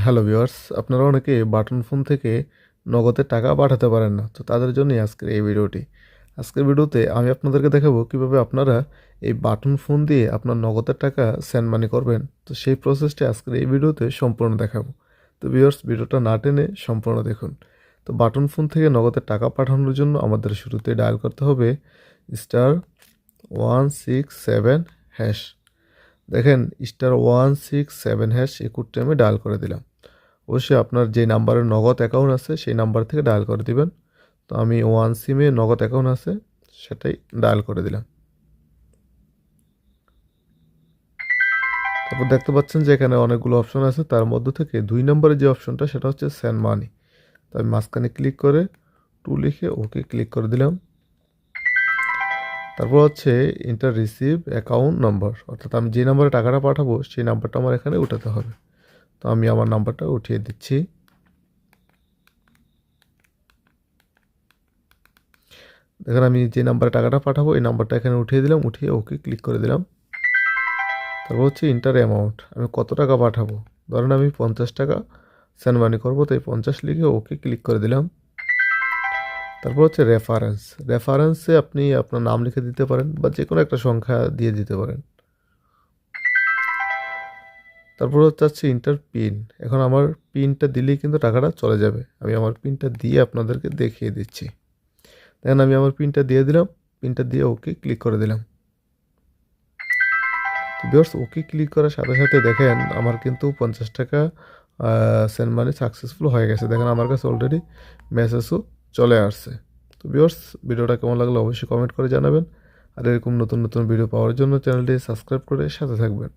Hello viewers, আপনারা অনেকে button phone থেকে নগদে টাকা পাঠাতে পারেন না। তো তাদের জন্যই আজকের এই ভিডিওটি। আজকের ভিডিওতে আমি আপনাদেরকে দেখাবো কিভাবে আপনারা এই বাটন ফোন দিয়ে আপনার নগদের টাকা সেন্ড মানি করবেন। তো সেই প্রসেসটি আজকের এই ভিডিওতে সম্পূর্ণ দেখাবো। তো ভিউয়ার্স, ভিডিওটা না টেনে সম্পূর্ণ দেখুন। তো বাটন ফোন থেকে নগদের টাকা পাঠানোর জন্য আমাদের শুরুতে ডায়াল করতে হবে *167#। দেখেন, *167# এই কোডটি আমি ডায়াল করে দিলাম। অবশ্যই আপনার যে নাম্বারে নগদ অ্যাকাউন্ট আছে সেই নাম্বার থেকে ডায়াল করে দিবেন। তো আমি ওয়ান সিমে নগদ অ্যাকাউন্ট আছে সেটাই ডায়াল করে দিলাম। তারপর দেখতে পাচ্ছেন যে এখানে অনেকগুলো অপশন আছে, তার মধ্য থেকে 2 নম্বরে যে অপশনটা সেটা হচ্ছে সেন্ড মানি। তো আমি মাঝখানে ক্লিক করে টু লিখে ওকে ক্লিক করে দিলাম। তারপর হচ্ছে ইন্টার রিসিভ অ্যাকাউন্ট নম্বর, অর্থাৎ আমি যে নাম্বারে টাকাটা পাঠাবো সেই নাম্বারটা আমার এখানে উঠাতে হবে। তো আমি আমার নাম্বারটা উঠিয়ে দিচ্ছি। দেখেন, আমি যে নাম্বারে টাকাটা পাঠাবো এই নাম্বারটা এখানে উঠিয়ে দিলাম, উঠিয়ে ওকে ক্লিক করে দিলাম। তারপর হচ্ছে ইন্টার অ্যামাউন্ট, আমি কত টাকা পাঠাবো। ধরেন আমি 50 টাকা সেন্ড মানি করবো, তো এই 50 লিখে ওকে ক্লিক করে দিলাম। তারপর হচ্ছে রেফারেন্সে আপনি আপনার নাম লিখে দিতে পারেন বা যে কোনো একটা সংখ্যা দিয়ে দিতে পারেন। তারপর হচ্ছে ইন্টার পিন, এখন আমার পিনটা দিলেই কিন্তু টাকাটা চলে যাবে। আমি আমার পিনটা দিয়ে আপনাদেরকে দেখিয়ে দিচ্ছি। দেখেন, আমি আমার পিনটা দিয়ে দিলাম, পিনটা দিয়ে ওকে ক্লিক করে দিলাম। ভিউয়ার্স, ওকে ক্লিক করার সাথে সাথে দেখেন আমার কিন্তু 50 টাকা সেন্ড মানি সাকসেসফুল হয়ে গেছে। দেখেন আমার কাছে অলরেডি মেসেজও চলে আসছে। তো ভিউয়ার্স, ভিডিওটা কেমন লাগলো অবশ্যই কমেন্ট করে জানাবেন। আর এরকম নতুন নতুন ভিডিও পাওয়ার জন্য চ্যানেলটি সাবস্ক্রাইব করে সাথে থাকবেন।